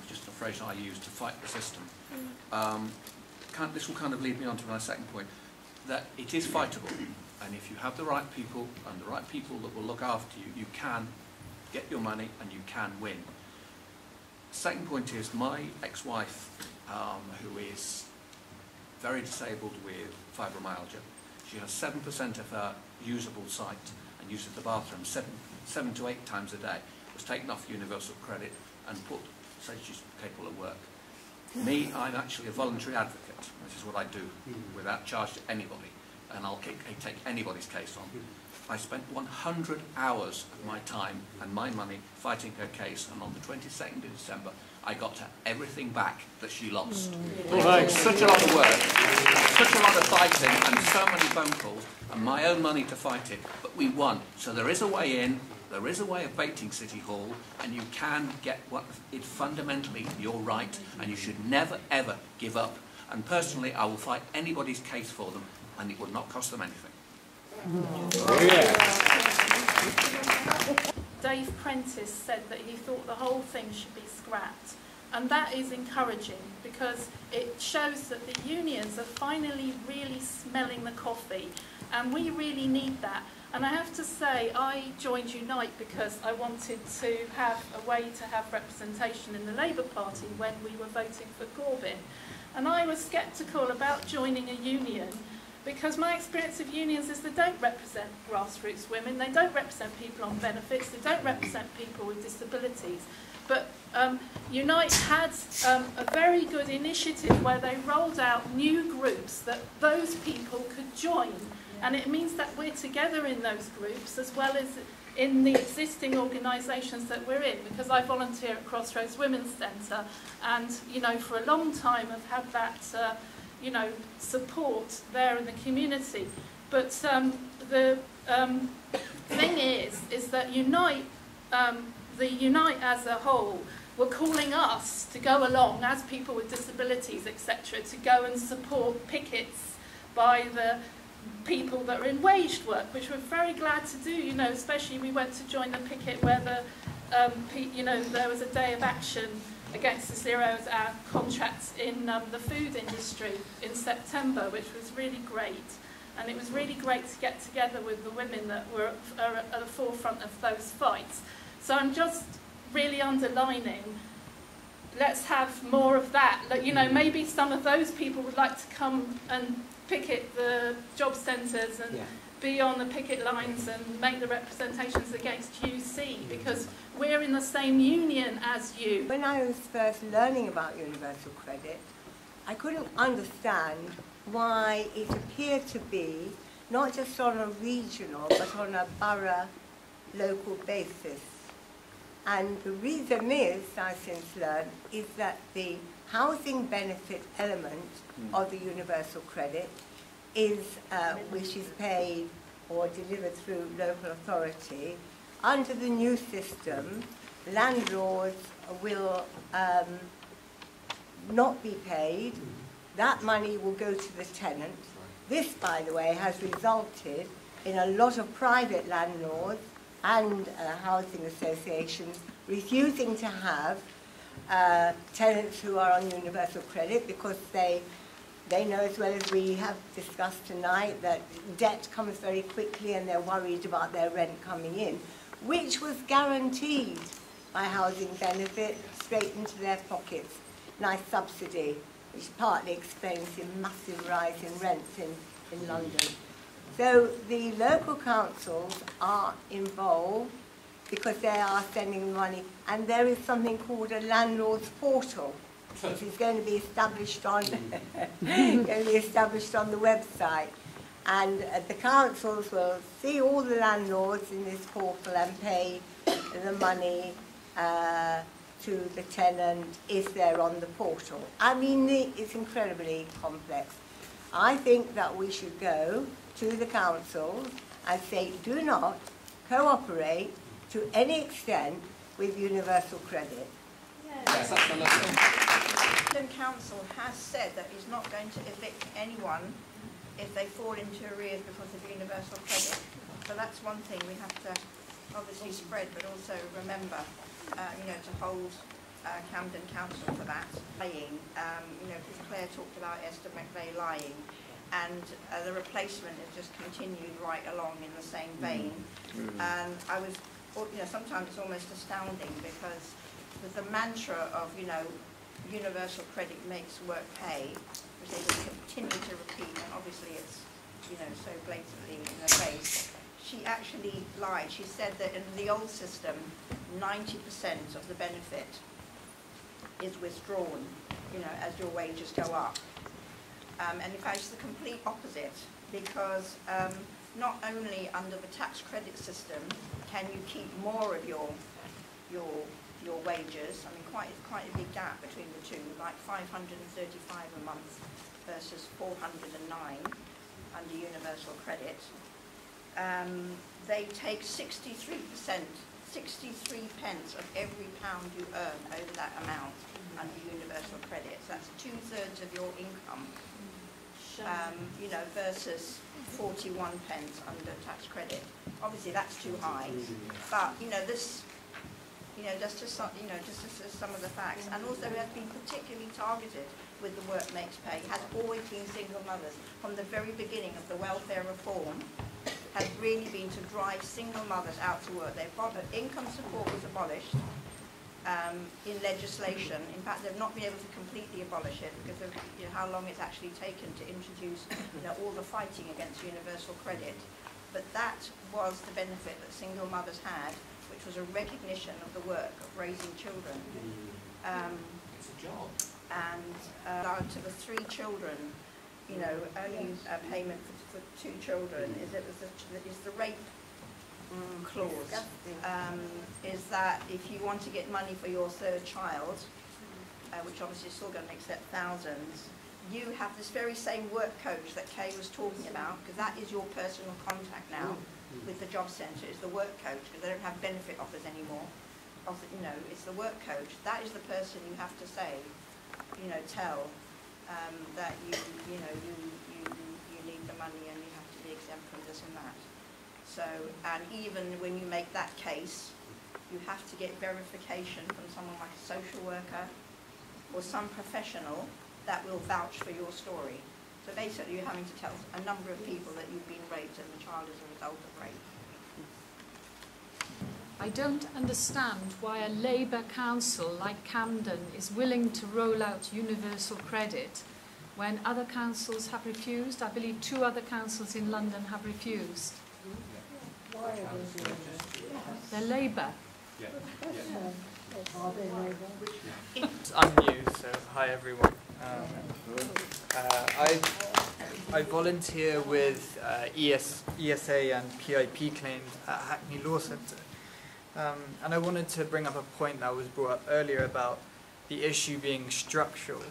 Just a phrase I use, to fight the system. This will kind of lead me on to my second point, that it is fightable. And if you have the right people, and the right people that will look after you, you can get your money and you can win. Second point is, my ex-wife, who is very disabled with fibromyalgia, she has 7% of her usable sight and uses the bathroom 7 to 8 times a day, was taken off universal credit and said she's capable of work. Me, I'm actually a voluntary advocate. This is what I do without charge to anybody, and I'll take anybody's case on. I spent 100 hours of my time and my money fighting her case, and on the 22nd of December, I got her everything back that she lost. It took such a lot of work, such a lot of fighting, and so many phone calls, and my own money to fight it, but we won. So there is a way in, there is a way of baiting City Hall, and you can get what is fundamentally your right, and you should never, ever give up. And personally, I will fight anybody's case for them, and it will not cost them anything. Dave Prentice said that he thought the whole thing should be scrapped, and that is encouraging because it shows that the unions are finally really smelling the coffee, and we really need that. And I have to say, I joined Unite because I wanted to have a way to have representation in the Labour Party when we were voting for Corbyn, and I was sceptical about joining a union because my experience of unions is they don't represent grassroots women, they don't represent people on benefits, they don't represent people with disabilities. But Unite had a very good initiative where they rolled out new groups that those people could join. And it means that we're together in those groups as well as in the existing organisations that we're in, because I volunteer at Crossroads Women's Centre, and for a long time I've had that support there in the community. But the thing is that Unite, the Unite as a whole, were calling us to go along as people with disabilities, etc., to go and support pickets by the people that are in waged work, which we're very glad to do. Especially we went to join the picket where there was a day of action against the 0 hour contracts in the food industry in September, which was really great. And it was really great to get together with the women that are at the forefront of those fights. So I'm just really underlining, let's have more of that. Maybe some of those people would like to come and picket the job centres and be on the picket lines and make the representations against UC, because we're in the same union as you. When I was first learning about universal credit, I couldn't understand why it appeared to be not just on a regional but on a borough local basis. And the reason is, I've since learned, is that the housing benefit element of the universal credit is, which is paid or delivered through local authority. Under the new system, landlords will not be paid. That money will go to the tenant. This, by the way, has resulted in a lot of private landlords and housing associations refusing to have tenants who are on universal credit because they know, as well as we have discussed tonight, that debt comes very quickly and they're worried about their rent coming in, which was guaranteed by housing benefit straight into their pockets. Nice subsidy, which partly explains the massive rise in rents in London. So the local councils are involved because they are sending money, and there is something called a landlord's portal, which is going to be established on the website. And the councils will see all the landlords in this portal and pay the money to the tenant if they're on the portal. I mean, it's incredibly complex. I think that we should go to the councils and say, do not cooperate to any extent with universal credit. Yes, absolutely. The Council has said that it's not going to evict anyone if they fall into arrears because of universal credit. So that's one thing we have to obviously spread, but also remember, to hold Camden Council for that. Lying, because Claire talked about Esther McVeigh lying, and the replacement has just continued right along in the same vein. And I was, sometimes it's almost astounding because the mantra of, universal credit makes work pay, which they will continue to repeat, and obviously it's, so blatantly in their face. She actually lied. She said that in the old system, 90% of the benefit is withdrawn, as your wages go up. And in fact, it's the complete opposite, because not only under the tax credit system can you keep more of your wages. I mean, quite a big gap between the two, like 535 a month versus 409 under universal credit. They take 63%, 63 pence of every pound you earn over that amount under universal credit. So that's 2/3 of your income, versus 41 pence under tax credit. Obviously, that's too high, but this. Just some of the facts, and also it has been particularly targeted with the work makes pay. It has always been single mothers from the very beginning of the welfare reform. Has really been to drive single mothers out to work. Income support was abolished in legislation. In fact, they've not been able to completely abolish it because of how long it's actually taken to introduce all the fighting against universal credit. But that was the benefit that single mothers had, which was a recognition of the work of raising children. It's a job. And to the 3 children, only a payment for 2 children is the rape clause. Is that if you want to get money for your 3rd child, which obviously is still going to accept thousands, you have this very same work coach that Kay was talking about, because that is your personal contact now with the job centre, is the work coach, because they don't have benefit offers anymore. It's the work coach. That is the person you have to say, tell that you need the money and you have to be exempt from this and that. So, and even when you make that case, you have to get verification from someone like a social worker or some professional that will vouch for your story. So basically you're having to tell a number of people that you've been raped and the child is a result of rape. I don't understand why a Labour council like Camden is willing to roll out universal credit when other councils have refused. I believe 2 other councils in London have refused. Why are they doing this? They're Labour. Are they Labour? I'm new, so hi everyone. I volunteer with ESA and PAIP claims at Hackney Law Centre, And I wanted to bring up a point that was brought up earlier about the issue being structural.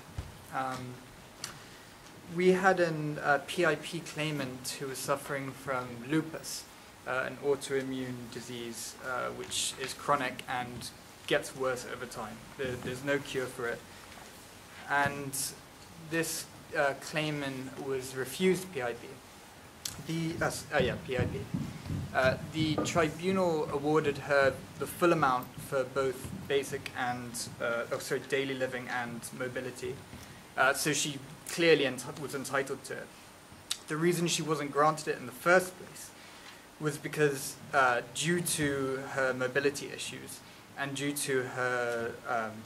We had a PAIP claimant who was suffering from lupus, an autoimmune disease which is chronic and gets worse over time. There's no cure for it. And this claimant was refused PAIP. PAIP. The tribunal awarded her the full amount for both basic and, daily living and mobility. So she clearly was entitled to it. The reason she wasn't granted it in the first place was because due to her mobility issues and due to her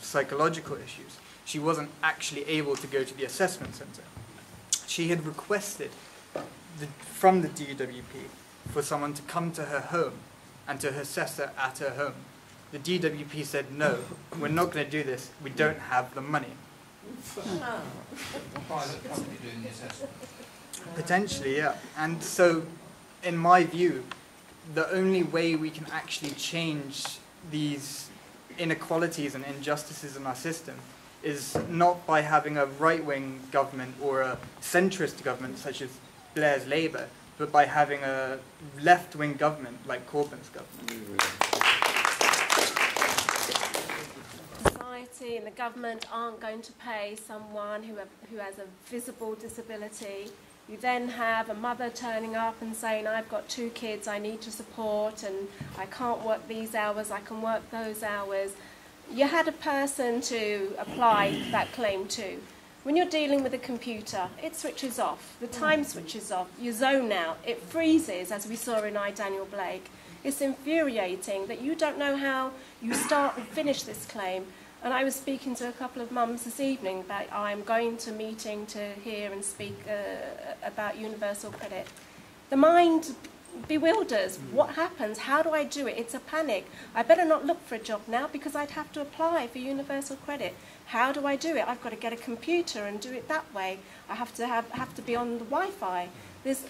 psychological issues, she wasn't actually able to go to the assessment centre. She had requested from the DWP for someone to come to her home and to assess her at her home. The DWP said, no, we're not going to do this, we don't have the money. Private company doing the assessment. Potentially, yeah. And so, in my view, the only way we can actually change these inequalities and injustices in our system is not by having a right-wing government or a centrist government such as Blair's Labour, but by having a left-wing government like Corbyn's government. Society and the government aren't going to pay someone who has a visible disability. You then have a mother turning up and saying, I've got 2 kids I need to support and I can't work these hours, I can work those hours. You had a person to apply that claim to. When you're dealing with a computer, it switches off, the time switches off, you zone out, it freezes, as we saw in I, Daniel Blake. It's infuriating that you don't know how you start and finish this claim. And I was speaking to a couple of mums this evening about I'm going to a meeting to hear and speak about universal credit. The mind bewilders. What happens? How do I do it? It's a panic. I better not look for a job now because I'd have to apply for universal credit. How do I do it? I've got to get a computer and do it that way. I have to be on the Wi-Fi. There's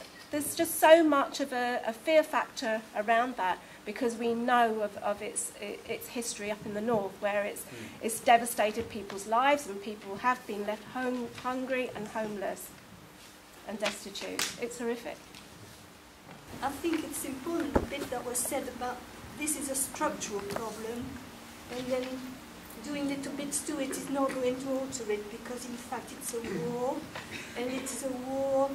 just so much of a fear factor around that because we know of its history up in the north where it's devastated people's lives and people have been left hungry and homeless and destitute. It's horrific. I think it's important, the bit that was said about this is a structural problem, and then doing little bits to it is not going to alter it, because in fact it's a war, and it's a war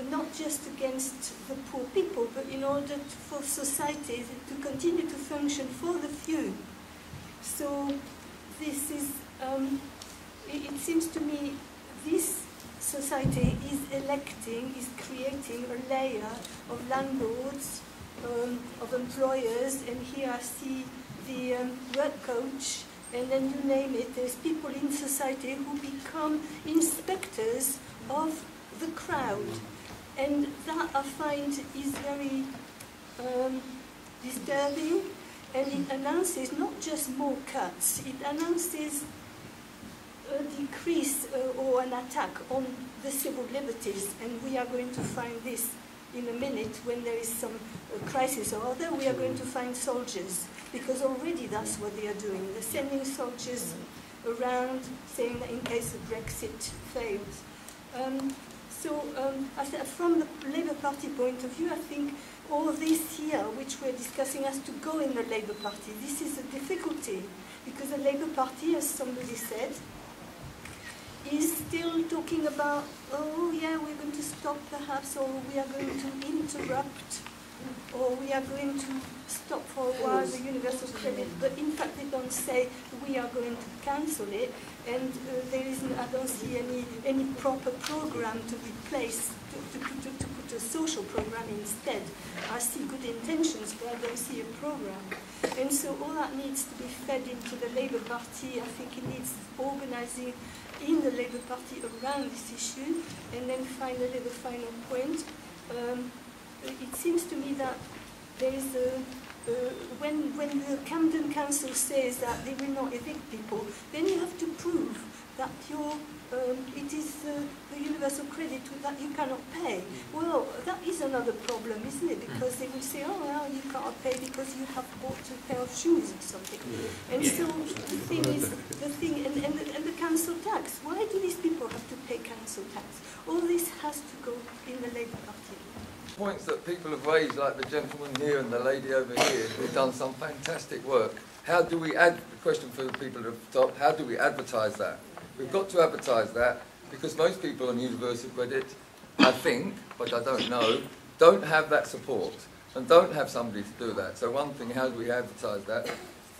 not just against the poor people, but in order for societies to continue to function for the few. So this is, it seems to me, this society is creating a layer of landlords, of employers, and here I see the work coach, and then you name it, there's people in society who become inspectors of the crowd. And that I find is very disturbing, and it announces not just more cuts, it announces a decrease or an attack on the civil liberties, and we are going to find this in a minute when there is some crisis or other. We are going to find soldiers, because already that's what they are doing. They're sending soldiers around saying that in case of Brexit fails. From the Labour Party point of view, I think all of this here, which we're discussing, has to go in the Labour Party. This is a difficulty, because the Labour Party, as somebody said, is still talking about, oh yeah, we're going to stop perhaps, or we are going to interrupt, or we are going to stop for a while the universal credit, but in fact they don't say we are going to cancel it, and there isn't, I don't see any proper program to replace, to put a social program instead. I see good intentions, but I don't see a program. And so all that needs to be fed into the Labour Party. I think it needs organising in the Labour Party around this issue, and then finally the final point. It seems to me that there is when the Camden Council says that they will not evict people, then you have to prove that it is the universal credit that you cannot pay. Well, that is another problem, isn't it? Because they will say, oh, well, you can't pay because you have bought a pair of shoes or something. And so the thing is, and the council tax. Why do these people have to pay council tax? All this has to go in the Labour Party. Points that people have raised, like the gentleman here and the lady over here, who've done some fantastic work. How do we the question for the people at the top, how do we advertise that? We've got to advertise that because most people on universal credit, I think, but I don't know, don't have that support and don't have somebody to do that. So one thing, how do we advertise that?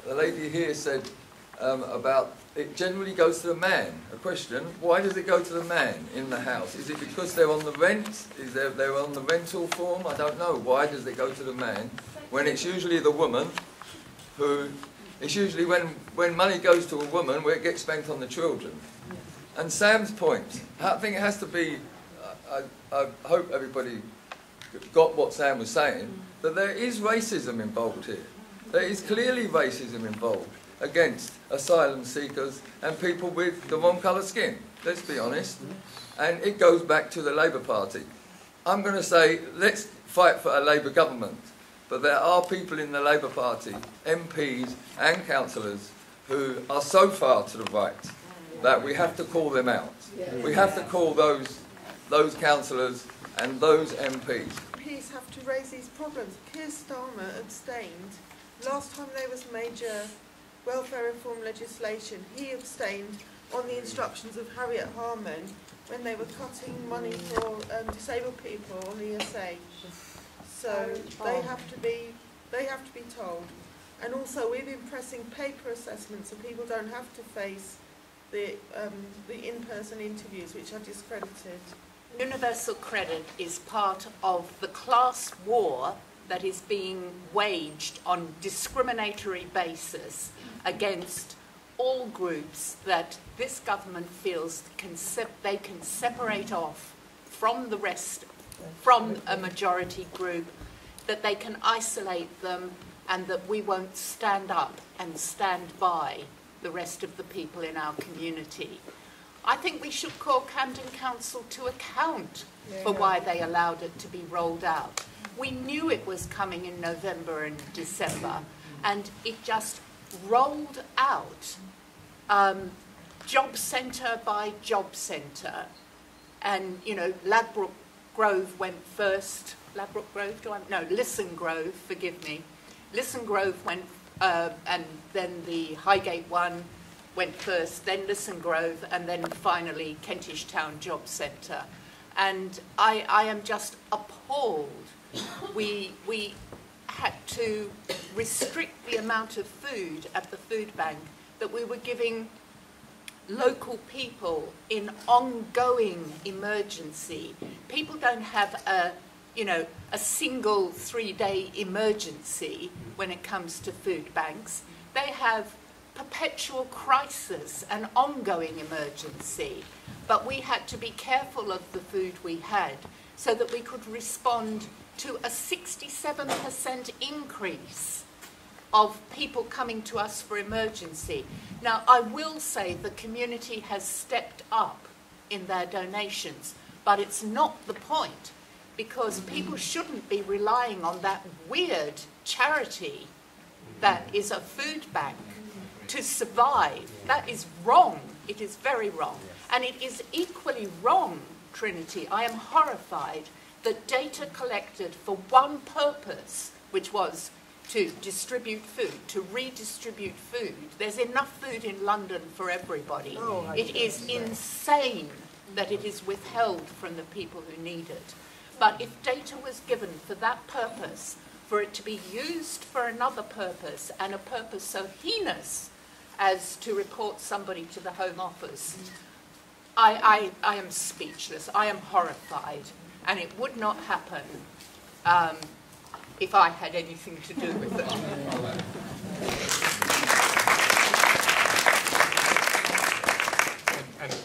The lady here said about it generally goes to the man. A question, why does it go to the man in the house? Is it because they're on the rent? They're on the rental form? I don't know. Why does it go to the man when it's usually the woman who... It's usually when money goes to a woman where it gets spent on the children. And Sam's point, I think it has to be, I hope everybody got what Sam was saying, that there is racism involved here. There is clearly racism involved against asylum seekers and people with the wrong colour skin, let's be honest. And it goes back to the Labour Party. I'm going to say, let's fight for a Labour government. But there are people in the Labour Party, MPs and councillors, who are so far to the right that we have to call them out. We have to call those councillors and those MPs. MPs have to raise these problems. Keir Starmer abstained. Last time there was major welfare reform legislation, he abstained on the instructions of Harriet Harman when they were cutting money for disabled people on the ESA. So they have to be told. And also we've been pressing paper assessments so people don't have to face the in-person interviews which are discredited. Universal credit is part of the class war that is being waged on discriminatory basis against all groups that this government feels they can separate off from the rest, from a majority group, that they can isolate them, and that we won't stand up and stand by the rest of the people in our community. I think we should call Camden Council to account for why they allowed it to be rolled out. We knew it was coming in November and December, and it just rolled out job centre by job centre. And, you know, Ladbroke Grove went first. Ladbroke Grove, Lisson Grove, forgive me. Lisson Grove went, and then the Highgate one went first, then Lisson Grove, and then finally Kentish Town Job Centre. And I am just appalled. We had to restrict the amount of food at the food bank that we were giving local people in ongoing emergency. People don't have a single 3-day emergency when it comes to food banks. They have perpetual crisis and ongoing emergency. But we had to be careful of the food we had so that we could respond to a 67% increase of people coming to us for emergency. Now, I will say the community has stepped up in their donations, but it's not the point, because people shouldn't be relying on that weird charity that is a food bank to survive. That is wrong. It is very wrong. And it is equally wrong, Trinity, I am horrified that data collected for one purpose, which was to distribute food, to redistribute food. There's enough food in London for everybody. It is insane that it is withheld from the people who need it. But if data was given for that purpose, for it to be used for another purpose, and a purpose so heinous as to report somebody to the Home Office, I am speechless. I am horrified. And it would not happen if I had anything to do with it.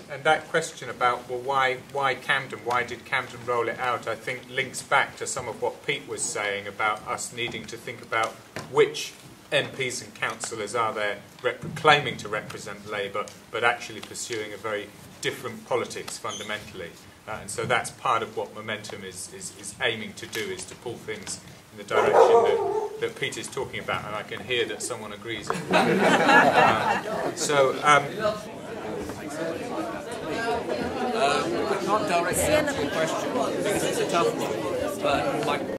And that question about, well, why Camden? Why did Camden roll it out? I think links back to some of what Pete was saying about us needing to think about which MPs and councillors are there claiming to represent Labour, but actually pursuing a very different politics fundamentally. And so that's part of what Momentum is aiming to do, is to pull things in the direction that Peter's talking about, and I can hear that someone agrees. I can't directly answer your question because it's a tough one, but